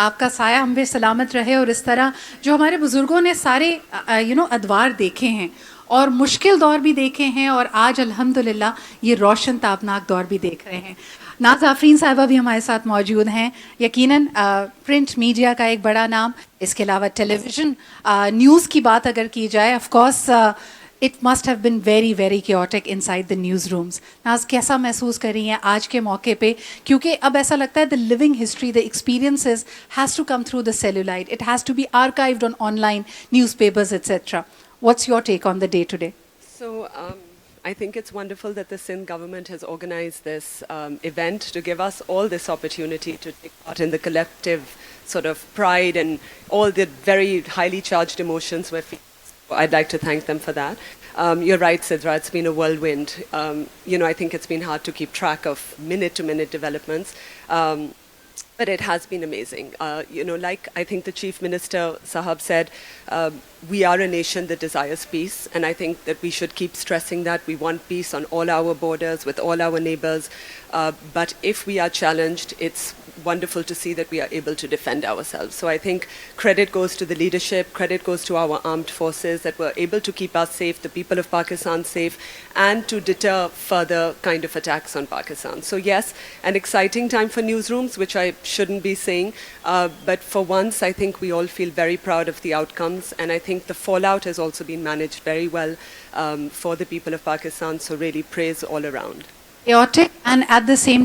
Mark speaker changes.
Speaker 1: आपका साया हम पे सलामत रहे और इस तरह जो हमारे बुज़ुर्गों ने सारे अदवार देखे हैं और मुश्किल दौर भी देखे हैं और आज अल्हम्दुलिल्लाह ये रोशन ताबनाक दौर भी देख रहे हैं। नाज आफरीन साहिबा भी हमारे साथ मौजूद हैं। यकीनन प्रिंट मीडिया का एक बड़ा नाम, इसके अलावा टेलीविज़न न्यूज़ की बात अगर की जाए, of course it must have been very very chaotic inside the newsrooms. नाज कैसा महसूस कर रही हैं आज के मौके पे, क्योंकि अब ऐसा लगता है the living history, the experiences has to come through the celluloid, it has to be archived on online newspapers, etc. What's your take on the day today?
Speaker 2: So I think it's wonderful that the Sindh government has organized this event to give us all this opportunity to take part in the collective sort of pride and all the very highly charged emotions we're feeling. I'd like to thank them for that. You're right, Sidra, it's been a whirlwind. I think it's been hard to keep track of minute-to-minute developments. But it has been amazing. Like I think the Chief Minister Sahab said, we are a nation that desires peace, and I think that we should keep stressing that. We want peace on all our borders, with all our neighbors. But if we are challenged, it's wonderful to see that we are able to defend ourselves. So I think credit goes to the leadership, credit goes to our armed forces that were able to keep us safe, the people of Pakistan safe, and to deter further kind of attacks on Pakistan. So yes, an exciting time for newsrooms, which I shouldn't be saying, but for once I think we all feel very proud of the outcomes, and I think the fallout has also been managed very well for the people of Pakistan, so really praise all around.
Speaker 1: Chaotic and at the same